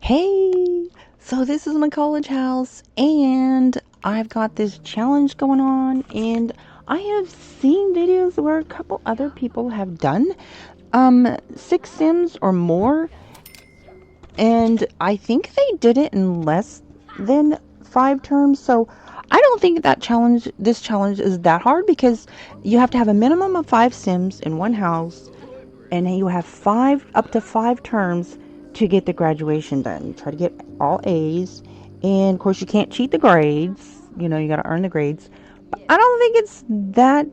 Hey, so this is my college house, and I've got this challenge going on, and I have seen videos where a couple other people have done 6 sims or more, and I think they did it in less than 5 terms. So I don't think this challenge is that hard because you have to have a minimum of 5 sims in one house, and you have up to 5 terms to get the graduation done. Try to get all A's, and of course you can't cheat the grades. You got to earn the grades. But I don't think it's that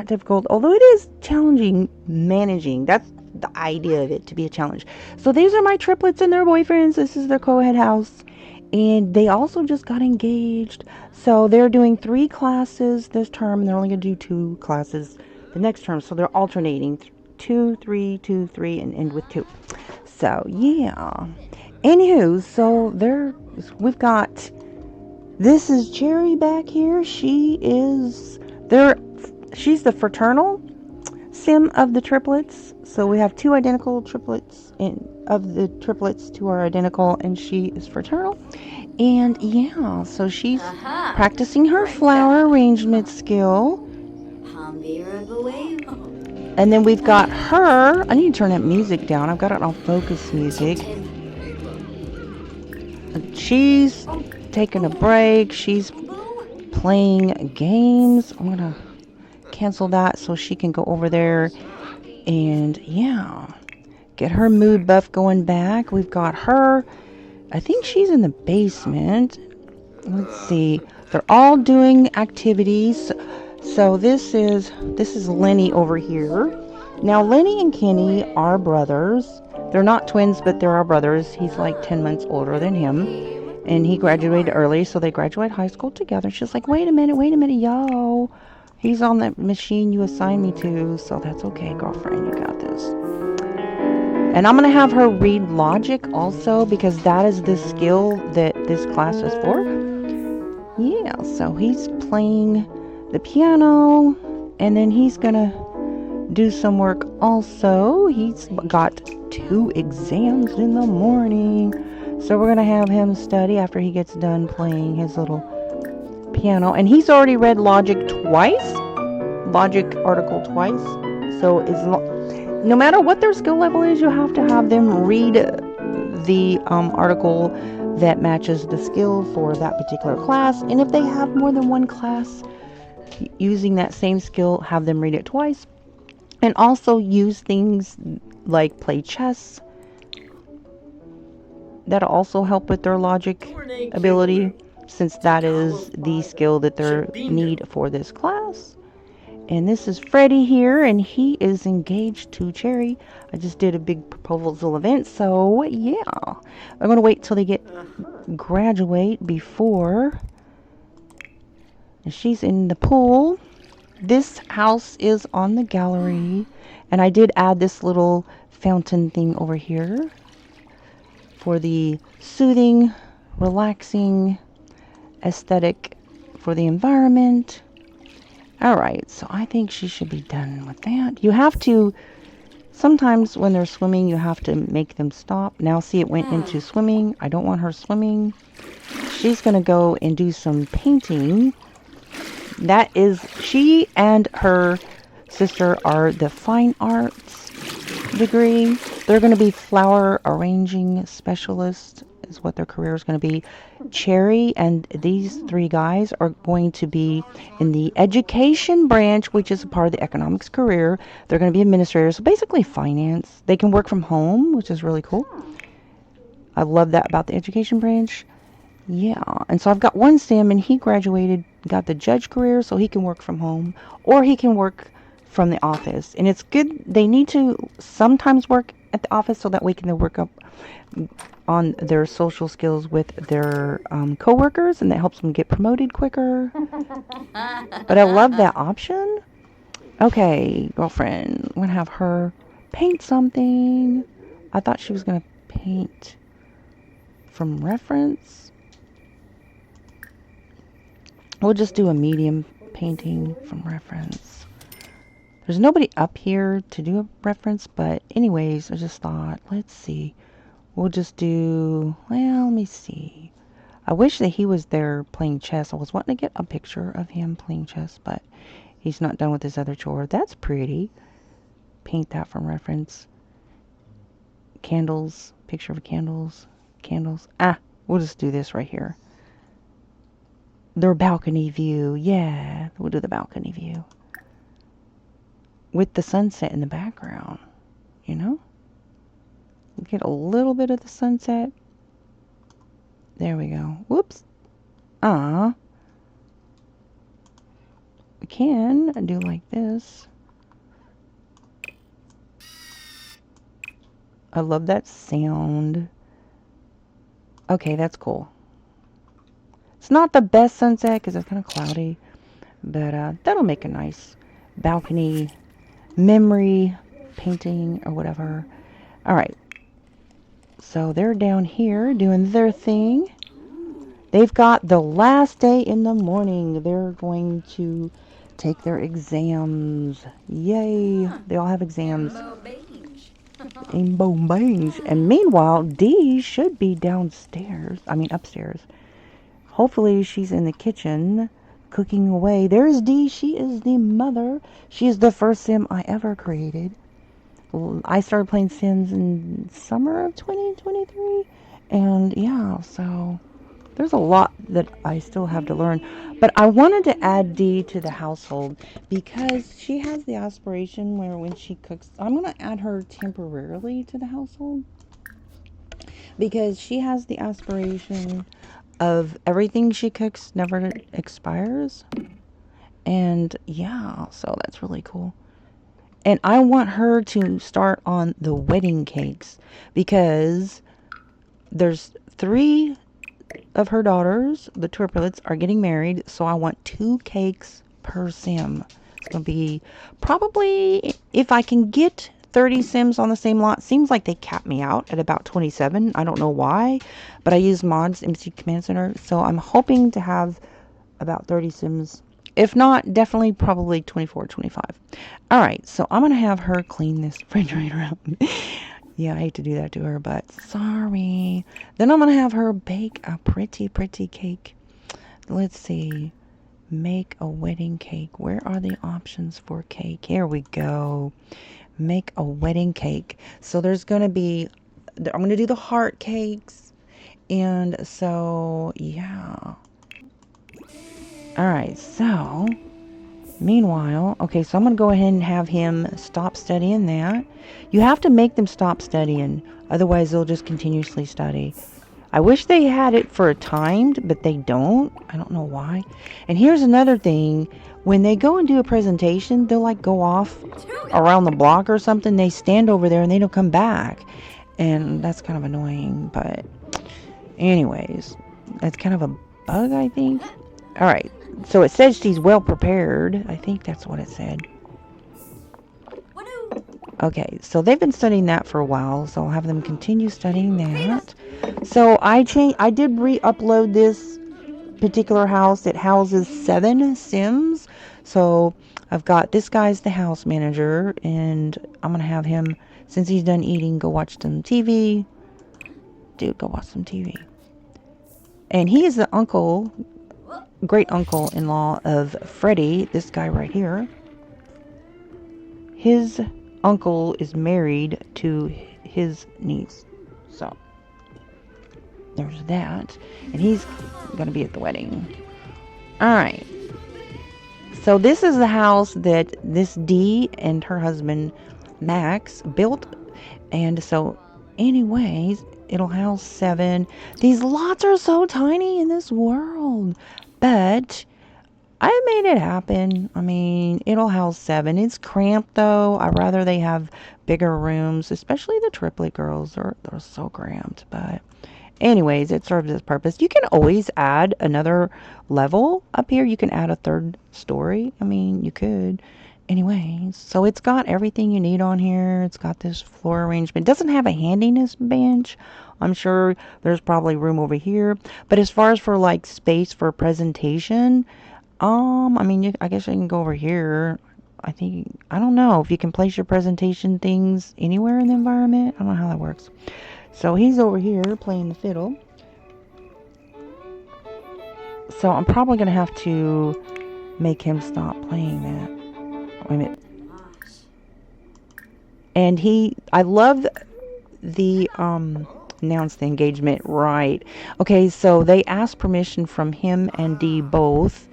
difficult, although it is challenging managing. That's the idea of it, to be a challenge. So these are my triplets and their boyfriends. This is their co-ed house, and they also just got engaged. So they're doing 3 classes this term, and they're only going to do 2 classes the next term. So they're alternating 2, 3, 2, 3, and end with 2. So yeah. Anywho, so we've got, this is Cherry back here. She's the fraternal sim of the triplets. So we have 2 identical triplets, and of the triplets 2 are identical, and she is fraternal. And yeah, so she's practicing her flower arrangement skill. And then we've got her. I need to turn that music down. I've got it on focus music. She's taking a break. She's playing games. I'm going to cancel that so she can go over there and, yeah, get her mood buff going back. We've got her. I think she's in the basement. Let's see. They're all doing activities. So this is Lenny over here. Now Lenny and Kenny are brothers. They're not twins, but they're our brothers. He's like 10 months older than him, and he graduated early, so they graduate high school together. She's like, wait a minute, yo. He's on that machine you assigned me to, so that's okay, girlfriend. You got this. And I'm going to have her read logic also, because that is the skill that this class is for. Yeah, so he's playing the piano, and then he's gonna do some work also. He's got 2 exams in the morning, so we're gonna have him study after he gets done playing his little piano. And he's already read logic article twice, so no matter what their skill level is, you have to have them read the article that matches the skill for that particular class. And if they have more than one class using that same skill, have them read it twice. And also use things like play chess. That'll also help with their logic ability, since that is the skill that they need for this class. And this is Freddie here, and he is engaged to Cherry. I just did a big proposal event, so yeah. I'm going to wait till they graduate before. And she's in the pool. This house is on the gallery, and I did add this little fountain thing over here for the soothing, relaxing aesthetic for the environment. Alright, so I think she should be done with that. You have to, sometimes when they're swimming, you have to make them stop. Now see, it went into swimming. I don't want her swimming. She's going to go and do some painting. That is, she and her sister are the fine arts degree. They're going to be flower arranging specialists, is what their career is going to be. Cherry and these 3 guys are going to be in the education branch, which is a part of the economics career. They're going to be administrators, so basically finance. They can work from home, which is really cool. I love that about the education branch. Yeah, and so I've got one sim, and he graduated, got the judge career, so he can work from home, or he can work from the office. And it's good, they need to sometimes work at the office so that way they work up on their social skills with their co-workers, and that helps them get promoted quicker. But I love that option. Okay, girlfriend, I'm going to have her paint something. I thought she was going to paint from reference. We'll just do a medium painting from reference. There's nobody up here to do a reference, but anyways, I just thought, let's see. We'll just do, well, let me see. I wish that he was there playing chess. I was wanting to get a picture of him playing chess, but he's not done with his other chore. That's pretty. Paint that from reference. Candles, picture of candles, candles. We'll just do this right here. Their balcony view. Yeah, we'll do the balcony view. With the sunset in the background, you know? We'll get a little bit of the sunset. There we go. Whoops. We can do like this. I love that sound. Okay, that's cool. It's not the best sunset because it's kind of cloudy, but that'll make a nice balcony memory painting or whatever. All right. So they're down here doing their thing. They've got the last day in the morning. They're going to take their exams. Yay. They all have exams. Rainbow bangs. And meanwhile, Dee should be downstairs. I mean, upstairs. Hopefully she's in the kitchen cooking away. There's Dee. She is the mother. She is the first sim I ever created. I started playing Sims in summer of 2023. And yeah, so there's a lot that I still have to learn. But I wanted to add Dee to the household because she has the aspiration where when she cooks, I'm going to add her temporarily to the household because she has the aspiration of everything she cooks never expires. And yeah, so that's really cool. And I want her to start on the wedding cakes because there's 3 of her daughters, the triplets, are getting married. So I want 2 cakes per sim. It's going to be probably, if I can get 30 sims on the same lot. Seems like they cap me out at about 27. I don't know why, but I use mods, MC Command Center. So I'm hoping to have about 30 sims. If not, definitely probably 24, 25. All right, so I'm going to have her clean this refrigerator out. Yeah, I hate to do that to her, but sorry. Then I'm going to have her bake a pretty, pretty cake. Let's see. Make a wedding cake. Where are the options for cake? Here we go. Make a wedding cake. So there's going to be, I'm going to do the heart cakes. And so, yeah. All right, so meanwhile, okay, so I'm going to go ahead and have him stop studying that. You have to make them stop studying, otherwise they'll just continuously study. I wish they had it for a timed, but they don't. I don't know why. And here's another thing. When they go and do a presentation, they'll like go off around the block or something. They stand over there and they don't come back. And that's kind of annoying, but anyways, that's kind of a bug, I think. All right. So it says she's well prepared. I think that's what it said. Okay, so they've been studying that for a while, so I'll have them continue studying that. So I did re-upload this particular house. It houses 7 Sims. So I've got this guy's the house manager, and I'm going to have him, since he's done eating, go watch some TV. Dude, go watch some TV. And he is the uncle, great uncle-in-law of Freddie, this guy right here. His uncle is married to his niece. So there's that. And he's going to be at the wedding. Alright. So this is the house that this Dee and her husband Max built. And so anyways, it'll house 7. These lots are so tiny in this world. But I made it happen. I mean, it'll house 7. It's cramped, though. I'd rather they have bigger rooms, especially the triplet girls. They're so cramped. But anyways, it serves its purpose. You can always add another level up here. You can add a 3rd story. I mean, you could. Anyways, so it's got everything you need on here. It's got this floor arrangement. It doesn't have a handiness bench. I'm sure there's probably room over here. But as far as for like space for presentation, I mean, I guess I can go over here. I don't know if you can place your presentation things anywhere in the environment. I don't know how that works. So he's over here playing the fiddle. So I'm probably going to have to make him stop playing that. Wait a minute. And I love the, announce the engagement, right. Okay, so they asked permission from him and Dee both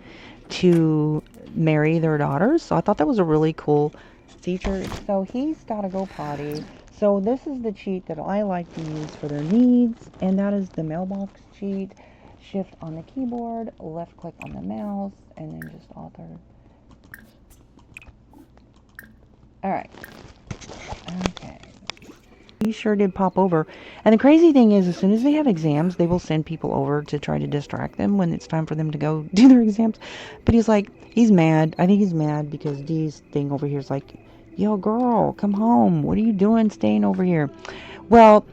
to marry their daughters. So I thought that was a really cool feature. So he's got to go potty. So this is the cheat that I like to use for their needs, and that is the mailbox cheat. Shift on the keyboard, left click on the mouse, and then just author. Alright. Okay. He sure did pop over. And the crazy thing is, as soon as they have exams, they will send people over to try to distract them when it's time for them to go do their exams. But he's like, he's mad. I think he's mad because Dee's thing over here is like, yo, girl, come home. What are you doing staying over here? Well,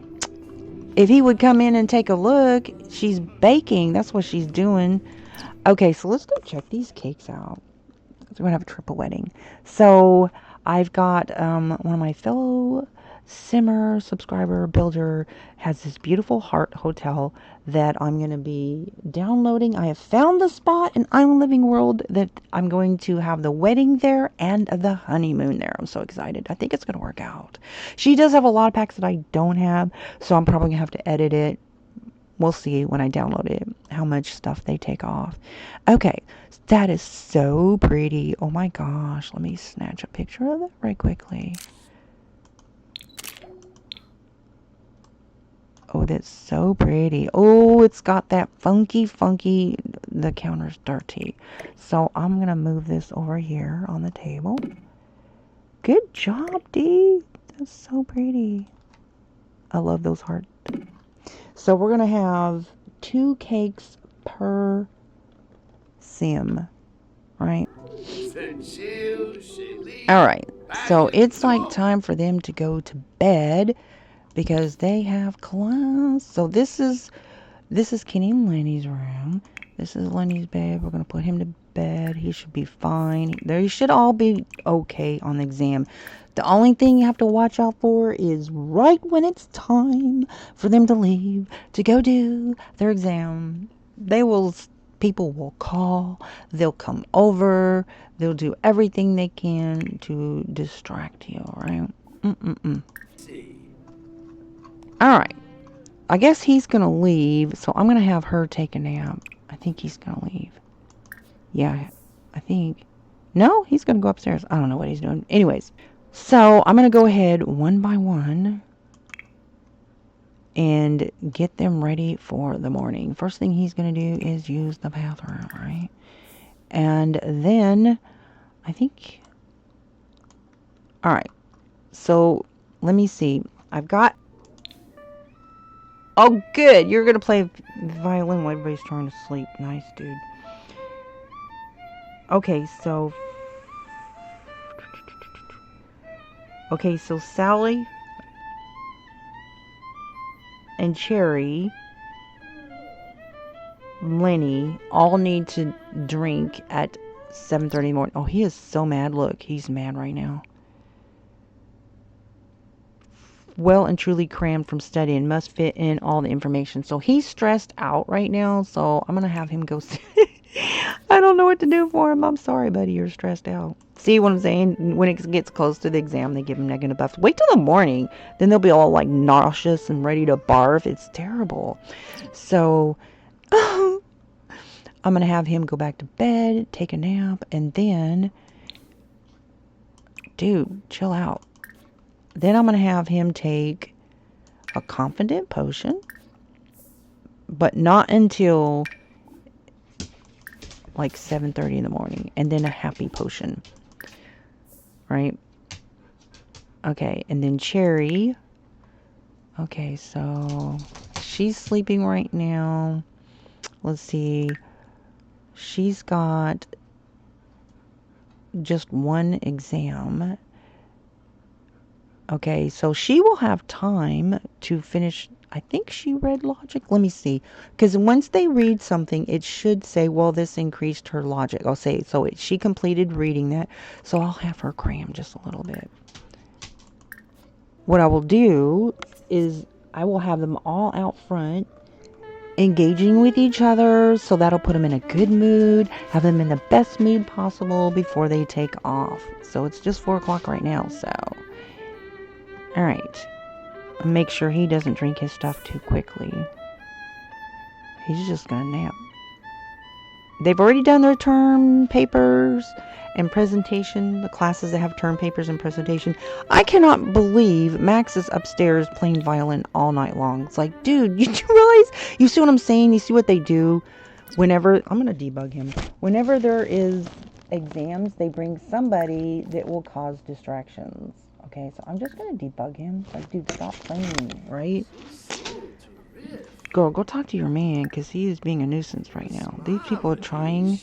if he would come in and take a look, she's baking. That's what she's doing. Okay, so let's go check these cakes out. We're going to have a triple wedding. So I've got one of my fellow Simmer subscriber builder has this beautiful heart hotel that I'm going to be downloading. I have found the spot in Island Living World that I'm going to have the wedding there and the honeymoon there. I'm so excited. I think it's going to work out. She does have a lot of packs that I don't have, so I'm probably going to have to edit it. We'll see when I download it how much stuff they take off. Okay, that is so pretty. Oh my gosh, let me snatch a picture of it right quickly. Oh, that's so pretty. Oh, it's got that funky, the counter's dirty. So I'm going to move this over here on the table. Good job, Dee. That's so pretty. I love those hearts. So we're going to have 2 cakes per sim, right? Alright, so it's like time for them to go to bed because they have class. So this is Kenny and Lenny's room. This is Lenny's bed. We're going to put him to bed. He should be fine. They should all be okay on the exam. The only thing you have to watch out for is right when it's time for them to leave to go do their exam. People will call, they'll come over, they'll do everything they can to distract you, right? Alright, I guess he's gonna leave, so I'm gonna have her take a nap. I think he's gonna leave. Yeah, I think. No, he's gonna go upstairs. I don't know what he's doing. Anyways, so I'm gonna go ahead one by one and get them ready for the morning. First thing he's going to do is use the bathroom, right? And then, I think, alright, so let me see. I've got, oh good, you're going to play violin while everybody's trying to sleep. Nice, dude. Okay, so Sally and Cherry, Lenny, all need to drink at 7:30 in the morning. Oh, he is so mad. Look, he's mad right now. Well and truly crammed from studying. Must fit in all the information. So he's stressed out right now. So I'm going to have him go see. I don't know what to do for him. I'm sorry, buddy. You're stressed out. See what I'm saying? When it gets close to the exam, they give him negative buffs. Wait till the morning. Then they'll be all like nauseous and ready to barf. It's terrible. So I'm going to have him go back to bed, take a nap, and then, dude, chill out. Then I'm going to have him take a confident potion, but not until like 7:30 in the morning, and then a happy potion, right? Okay, and then Cherry. Okay, so she's sleeping right now. Let's see. She's got just one exam. Okay, so she will have time to finish. I think she read logic. Let me see. Because once they read something, it should say, well, this increased her logic. I'll say, so she completed reading that. So I'll have her cram just a little bit. What I will do is I will have them all out front engaging with each other, so that'll put them in a good mood, have them in the best mood possible before they take off. So it's just 4 o'clock right now, so all right, make sure he doesn't drink his stuff too quickly. He's just gonna nap. They've already done their term papers and presentation, the classes that have term papers and presentation. I cannot believe Max is upstairs playing violin all night long. It's like, dude, you realize, you see what I'm saying? You see what they do? Whenever, I'm going to debug him. Whenever there is exams, they bring somebody that will cause distractions. Okay, so I'm just going to debug him. It's like, dude, stop playing, right? Girl, go talk to your man, because he is being a nuisance right now. These people are trying...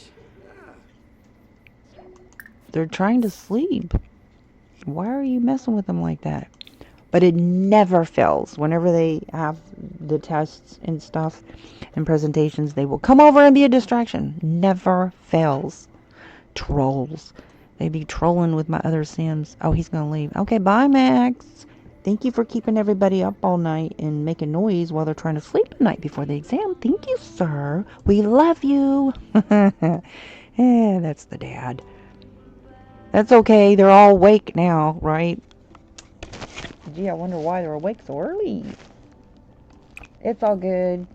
They're trying to sleep. Why are you messing with them like that? But it never fails. Whenever they have the tests and stuff and presentations, they will come over and be a distraction. Never fails. Trolls. They be trolling with my other Sims. Oh, he's going to leave. Okay, bye, Max. Thank you for keeping everybody up all night and making noise while they're trying to sleep at night before the exam. Thank you, sir. We love you. That's the dad. That's okay. They're all awake now, right? Gee, I wonder why they're awake so early. It's all good.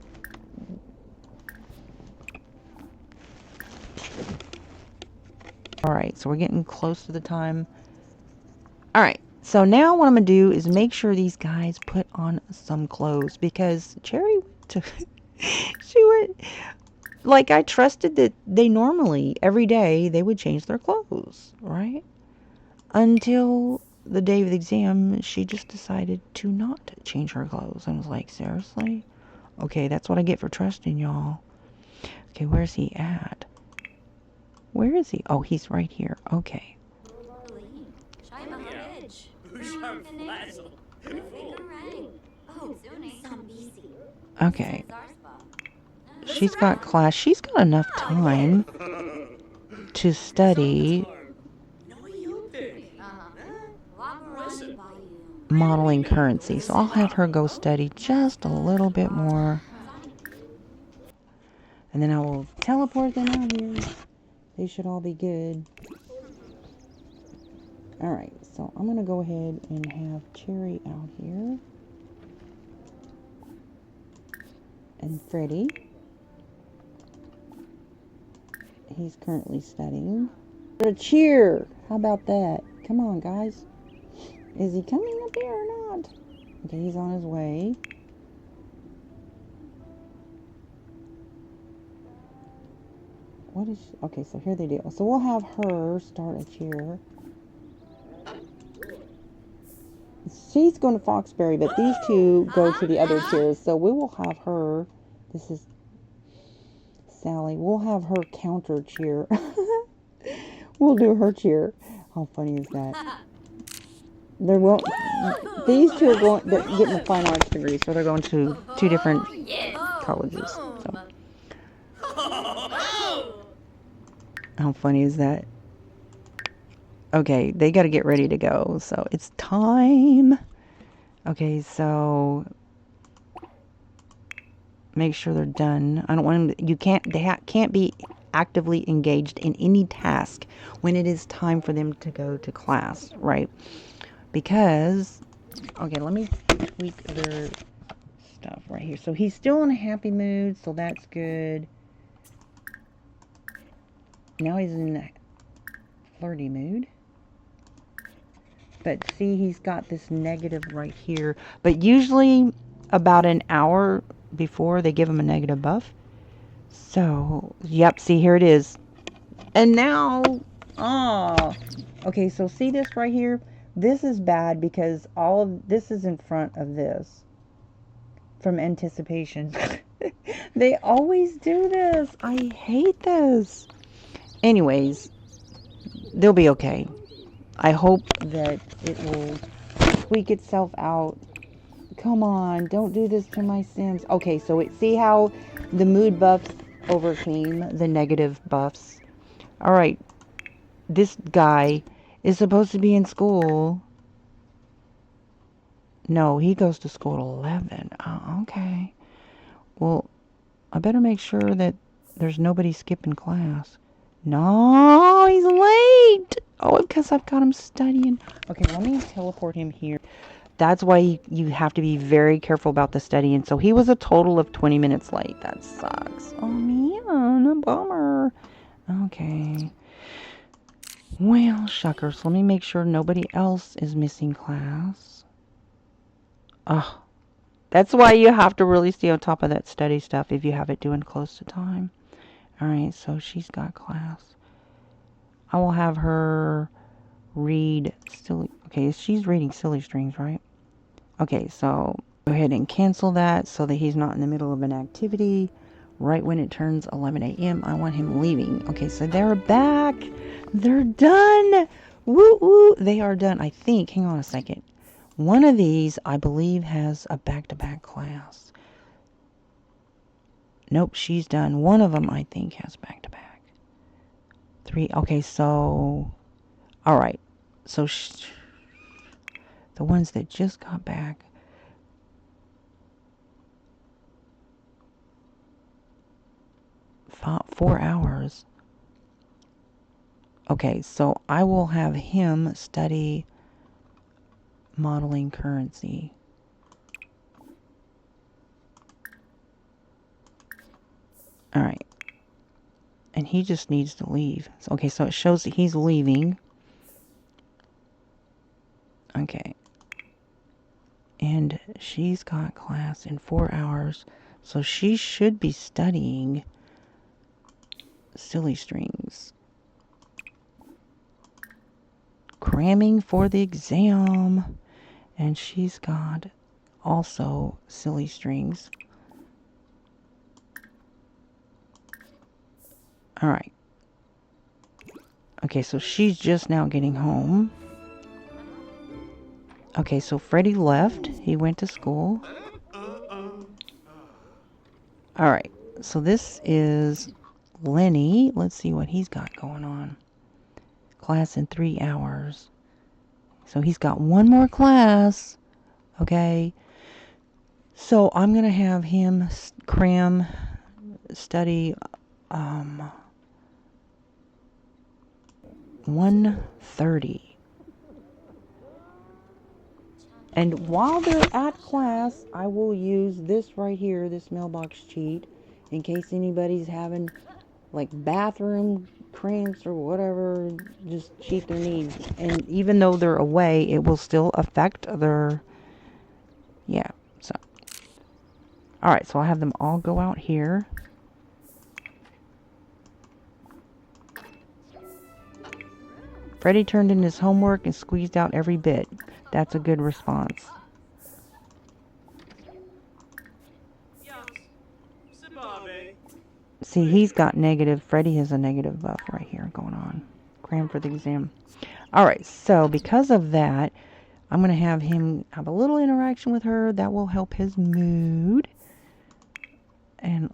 Alright, so we're getting close to the time. Alright, so now what I'm going to do is make sure these guys put on some clothes. Because Cherry she went... Like, I trusted that they normally, every day, they would change their clothes, right? Until the day of the exam, she just decided to not change her clothes. I was like, seriously? Okay, that's what I get for trusting y'all. Okay, where's he at? Where is he? Oh, he's right here. Okay. Okay. She's got class. She's got enough time to study modeling currency. So I'll have her go study just a little bit more. And then I will teleport them out here. They should all be good. Alright, so I'm going to go ahead and have Cherry out here. And Freddie. He's currently studying. A cheer! How about that? Come on, guys. Is he coming up here or not? Okay, he's on his way. What is... Okay, so here they do. So we'll have her start a cheer. She's going to Foxbury, but these two go to the other cheers. So we will have her... This is Sally. We'll have her counter cheer. We'll do her cheer. How funny is that? There won't... These two are going... They're getting a fine arts degree, so they're going to 2 different colleges. So. How funny is that? Okay, they got to get ready to go. So it's time. Okay, so make sure they're done. I don't want them. You can't. They can't be actively engaged in any task when it is time for them to go to class, right? Because okay, let me tweak their stuff right here. So he's still in a happy mood, so that's good. Now he's in a flirty mood. But see, he's got this negative right here. But usually about an hour before they give him a negative buff. So, yep, see, here it is. And now, okay, so see this right here? This is bad because all of this is in front of this. From anticipation. They always do this. I hate this. Anyways, they'll be okay. I hope that it will tweak itself out. Come on, don't do this to my Sims. Okay, so see how the mood buffs overcame the negative buffs? Alright, this guy is supposed to be in school. No, he goes to school at 11. Oh, okay. Well, I better make sure that there's nobody skipping class. No, he's late. Oh, because I've got him studying. Okay, let me teleport him here. That's why you have to be very careful about the studying. So he was a total of 20 minutes late. That sucks. Oh, man, a bummer. Okay. Well, shuckers. Let me make sure nobody else is missing class. Oh, that's why you have to really stay on top of that study stuff if you have it doing close to time. Alright, so she's got class. I will have her read silly. Okay, she's reading Silly Strings, right? Okay, so go ahead and cancel that so that he's not in the middle of an activity. Right when it turns 11 a.m., I want him leaving. Okay, so they're back. They're done. Woo woo. They are done. I think, hang on a second. One of these, I believe, has a back-to-back class. Nope, she's done. One of them, I think, has back-to-back. 3. Okay, so... Alright. So, the ones that just got back... 4 hours. Okay, so I will have him study modeling currency. Alright. And he just needs to leave. So, okay, so it shows that he's leaving. Okay. And she's got class in 4 hours. So she should be studying Silly Strings. Cramming for the exam. And she's got also Silly Strings. Alright. Okay, so she's just now getting home. Okay, so Freddie left. He went to school. Alright, so this is Lenny. Let's see what he's got going on. Class in 3 hours. So he's got one more class. Okay. So I'm going to have him cram, study 1:30. And while they're at class, I will use this right here, this mailbox cheat, in case anybody's having like bathroom cramps or whatever, just cheat their needs. And even though they're away, it will still affect their, yeah, so. Alright, so I'll have them all go out here. Freddie turned in his homework and squeezed out every bit. That's a good response. See, he's got negative. Freddie has a negative buff right here going on. Cram for the exam. Alright, so because of that, I'm going to have him have a little interaction with her. That will help his mood. And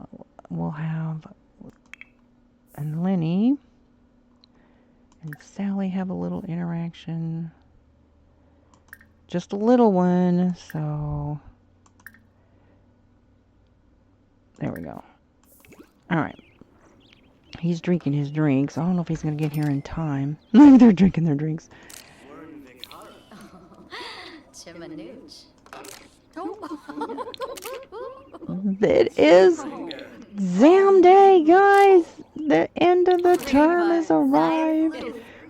we'll have and Lenny and Sally have a little interaction. Just a little one, so there we go. Alright. He's drinking his drinks. I don't know if he's going to get here in time. They're drinking their drinks. It is exam day, guys. The end of the term has arrived.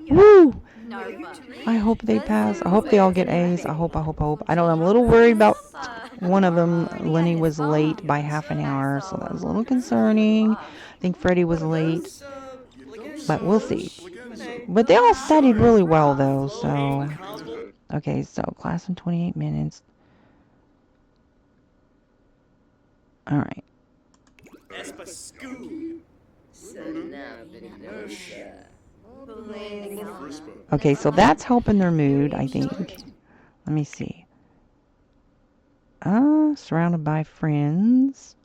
Woo! I hope they pass. I hope they all get A's. I hope. I don't know. I'm a little worried about one of them. Lenny was late by half an hour, so that was a little concerning. I think Freddie was late, but we'll see. But they all studied really well, though, so. Okay, so class in 28 minutes. Alright. Okay, so that's helping their mood, I think. Let me see. Surrounded by friends.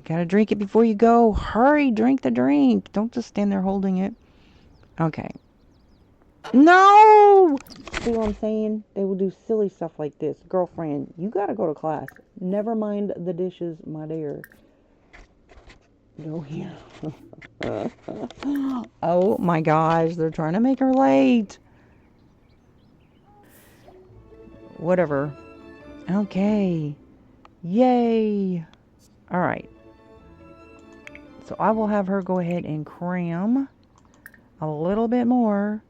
Gotta drink it before you go. Hurry, drink the drink. Don't just stand there holding it. Okay. No! See what I'm saying? They will do silly stuff like this. Girlfriend, you gotta go to class. Never mind the dishes, my dear. Go here. Oh my gosh, they're trying to make her late. Whatever. Okay. Yay. Alright. So I will have her go ahead and cram a little bit more.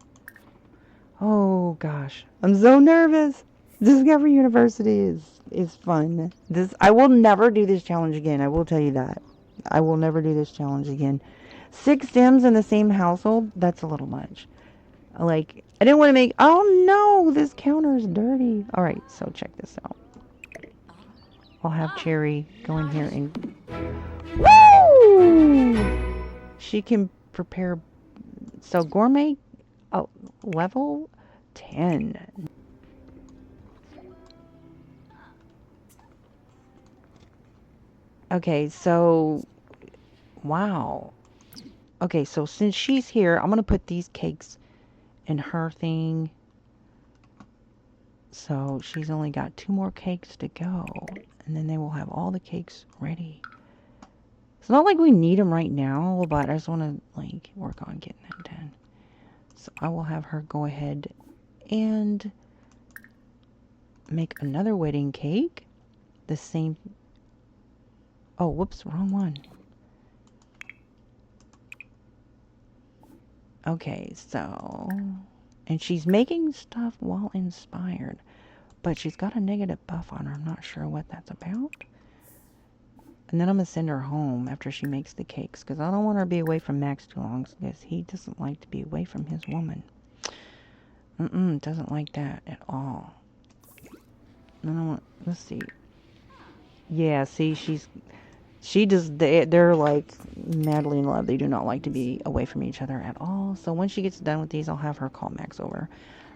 Oh gosh. I'm so nervous. Discovery University is fun. I will never do this challenge again. I will tell you that. I will never do this challenge again. 6 Sims in the same household, that's a little much. Like, I didn't want to make... Oh no, this counter is dirty. Alright, so check this out. I'll have Cherry go in here and... Woo! She can prepare... So, gourmet... Oh, level 10. Okay, so... Wow. Okay, so since she's here, I'm going to put these cakes in her thing. So she's only got 2 more cakes to go. And then they will have all the cakes ready. It's not like we need them right now, but I just want to, like, work on getting that done. So I will have her go ahead and make another wedding cake. The same... Oh, whoops, wrong one. Okay, so... And she's making stuff while inspired. But she's got a negative buff on her. I'm not sure what that's about. And then I'm going to send her home after she makes the cakes. Because I don't want her to be away from Max too long. Because he doesn't like to be away from his woman. Doesn't like that at all. And I want... Let's see. Yeah, see, they're like madly in love. They do not like to be away from each other at all. So when she gets done with these, I'll have her call Max over.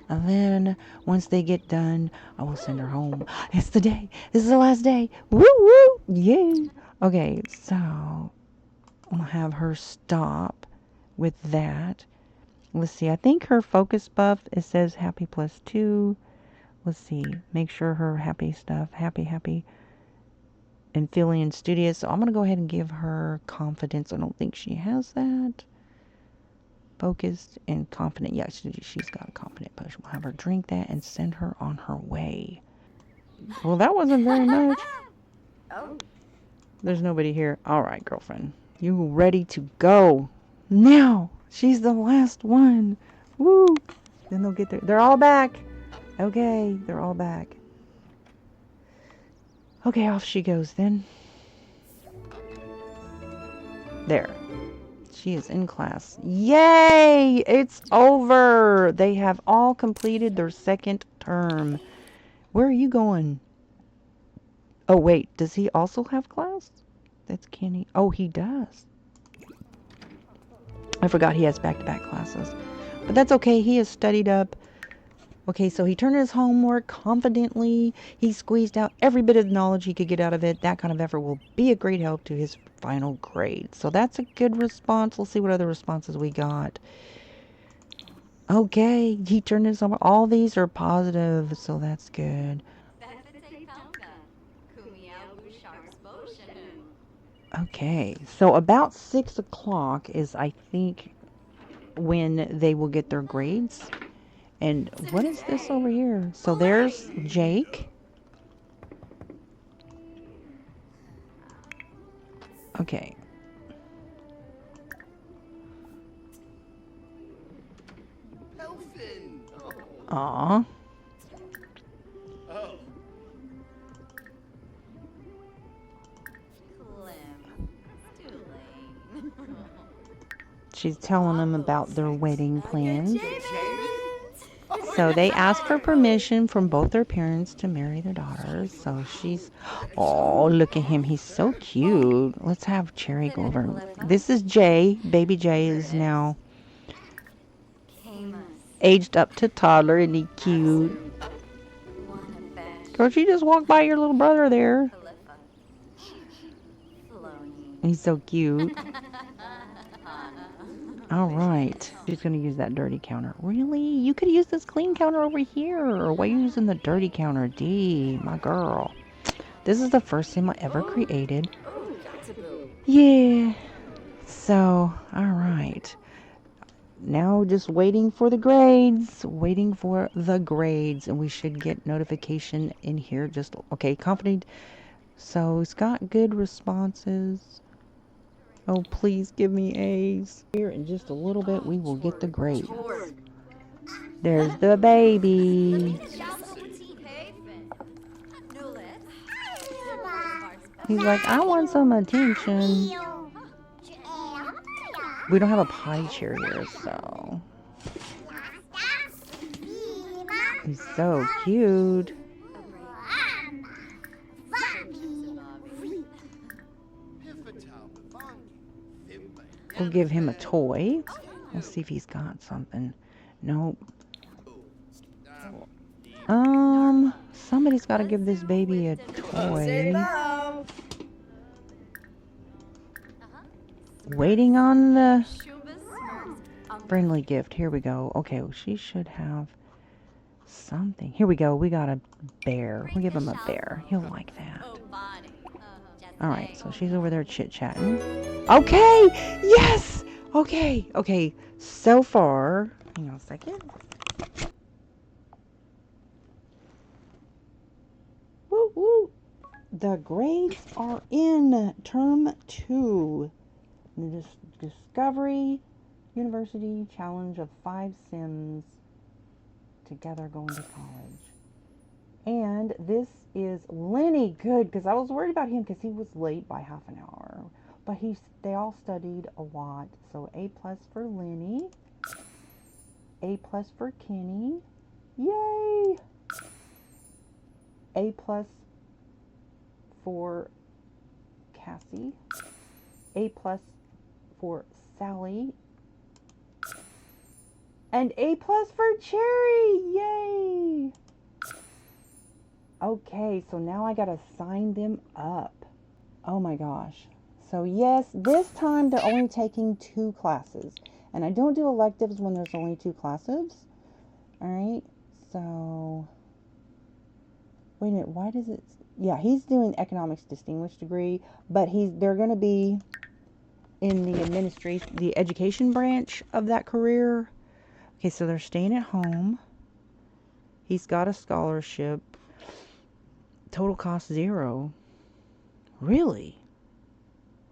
And then, once they get done, I will send her home. It's the day. This is the last day. Woo woo! Yay! Okay, so I'll have her stop with that. Let's see. I think her focus buff, it says happy +2. Let's see. Make sure her happy stuff, happy, and feeling studious. So I'm going to go ahead and give her confidence. I don't think she has that. Focused and confident. Yeah, she's got a confident push. We'll have her drink that and send her on her way. Well, that wasn't very much. Oh. There's nobody here. All right, girlfriend. You ready to go? Now! She's the last one. Woo! Then they'll get there. They're all back. Okay, they're all back. Okay, off she goes then. There. She is in class. Yay! It's over! They have all completed their second term. Where are you going? Oh, wait. Does he also have class? That's Kenny. Oh, he does. I forgot he has back-to-back classes. But that's okay. He has studied up. Okay, so he turned his homework confidently. He squeezed out every bit of knowledge he could get out of it. That kind of effort will be a great help to his final grade. So that's a good response. We'll see what other responses we got. Okay, he turned his homework. All these are positive, so that's good. Okay, so about 6 o'clock is, I think, when they will get their grades. And what is this over here? So there's Jake. Okay. Aw. She's telling them about their wedding plans. So they asked for permission from both their parents to marry their daughters. So she's... Oh, look at him. He's so cute. Let's have Cherry go over. This is Jay. Baby Jay is now aged up to toddler. Isn't he cute? Girl, you just walked by your little brother there. He's so cute. All right. She's going to use that dirty counter. Really? You could use this clean counter over here. Why are you using the dirty counter? D, my girl. This is the first sim I ever created. Yeah. So, all right. Now just waiting for the grades. Waiting for the grades. And we should get notification in here. Just, okay, confident. So, it's got good responses. Oh, please give me A's. Here in just a little bit, we will get the grades. There's the baby. He's like, I want some attention. We don't have a potty chair here, so. He's so cute. We'll give him a toy. Let's see if he's got something. Nope. Somebody's got to give this baby a toy. Waiting on the friendly gift. Here we go. Okay, well, she should have something. Here we go. We got a bear. We'll give him a bear. He'll like that. Alright, so she's over there chit-chatting. Okay! Yes! Okay, okay. So far... Hang on a second. Woo, woo! The grades are in Term 2. The Discovery University Challenge of 5 Sims together going to college. And this is Lenny. Good, because I was worried about him because he was late by half an hour. But they all studied a lot. So A+ for Lenny. A+ for Kenny. Yay! A+ for Cassie. A+ for Sally. And A+ for Cherry. Yay! Okay, so now I gotta sign them up. Oh my gosh. So yes, this time they're only taking 2 classes. And I don't do electives when there's only 2 classes. Alright, so... Wait a minute, why does it... Yeah, he's doing economics distinguished degree, but they're gonna be in the education branch of that career. Okay, so they're staying at home. He's got a scholarship. Total cost 0. Really?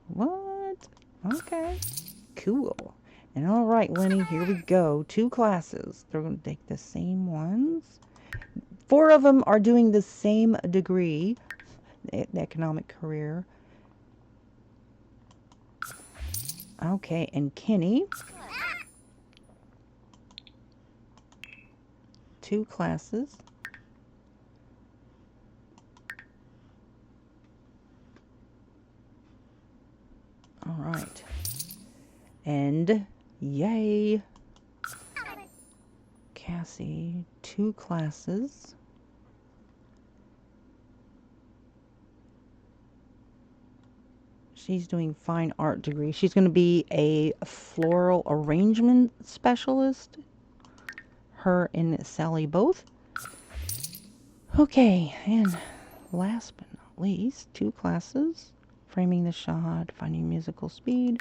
What? Okay. Cool. And all right, Lenny, here we go. 2 classes. They're going to take the same ones. 4 of them are doing the same degree, the economic career. Okay, and Kenny. 2 classes. All right. And yay. Cassie, 2 classes. She's doing fine art degree. She's going to be a floral arrangement specialist. Her and Sally both. Okay, and last but not least, 2 classes. Framing the shot, finding musical speed.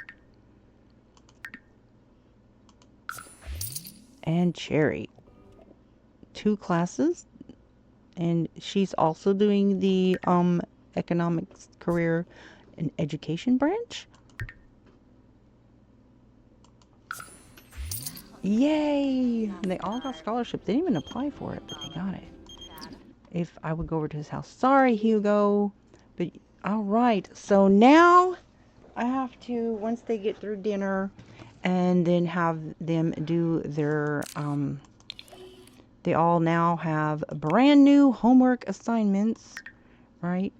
And Cherry. 2 classes. And she's also doing the economics career and education branch. Yay! And they all got scholarships. They didn't even apply for it, but they got it. If I would go over to his house. Sorry, Hugo. But all right. So now I have to, once they get through dinner, and then have them do their, they all now have brand new homework assignments, right?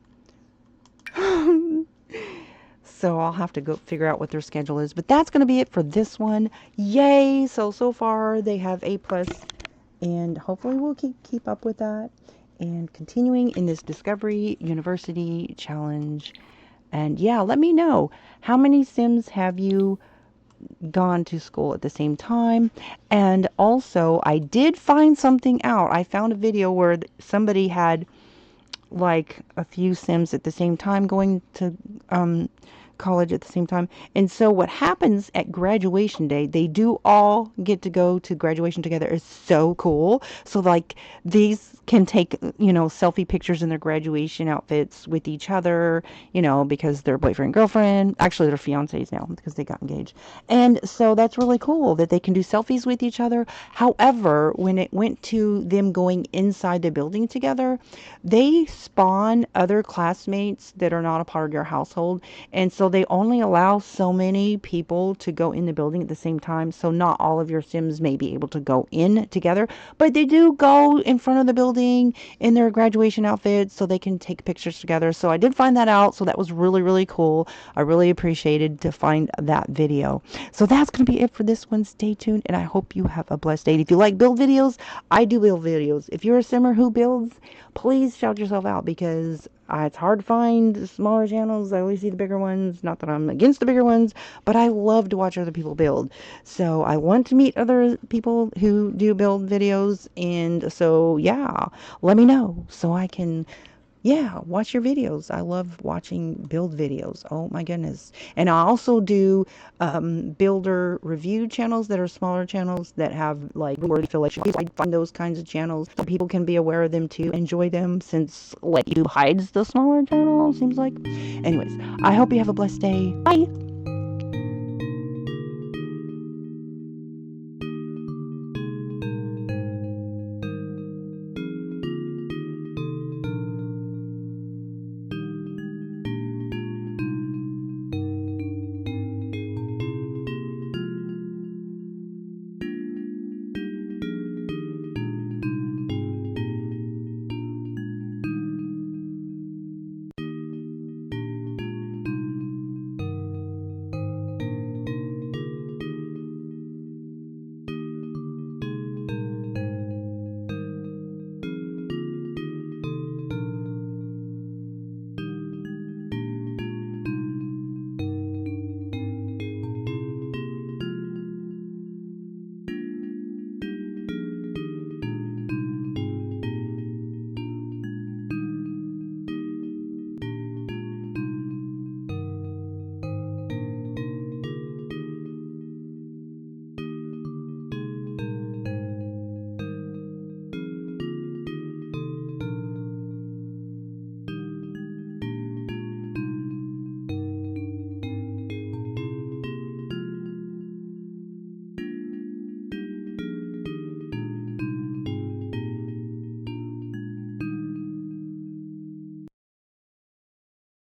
So I'll have to go figure out what their schedule is. But that's going to be it for this one. Yay! So far they have A+, and hopefully we'll keep up with that. And continuing in this Discovery University Challenge. And yeah, let me know, how many Sims have you gone to school at the same time. And also, I did find something out. I found a video where somebody had like a few Sims at the same time going to college at the same time. And so what happens at graduation day, they do all get to go to graduation together. It's so cool. So like these can take, selfie pictures in their graduation outfits with each other, because they're boyfriend, girlfriend. Actually, they're fiancés now because they got engaged. And so that's really cool that they can do selfies with each other. However, when it went to them going inside the building together, they spawn other classmates that are not a part of your household. And so they only allow so many people to go in the building at the same time. So not all of your Sims may be able to go in together, but they do go in front of the building in their graduation outfits so they can take pictures together. So I did find that out. So that was really, really cool. I really appreciated to find that video. So that's going to be it for this one. Stay tuned, and I hope you have a blessed day. If you like build videos, I do build videos. If you're a Simmer who builds, please shout yourself out, because it's hard to find smaller channels. I always see the bigger ones. Not that I'm against the bigger ones, but I love to watch other people build. So I want to meet other people who do build videos. And so, yeah, let me know so I can, watch your videos. I love watching build videos. Oh my goodness. And I also do builder review channels that are smaller channels that have like word affiliation. I find those kinds of channels so people can be aware of them too, enjoy them, since like YouTube hides the smaller channel, seems like. Anyways, I hope you have a blessed day. Bye.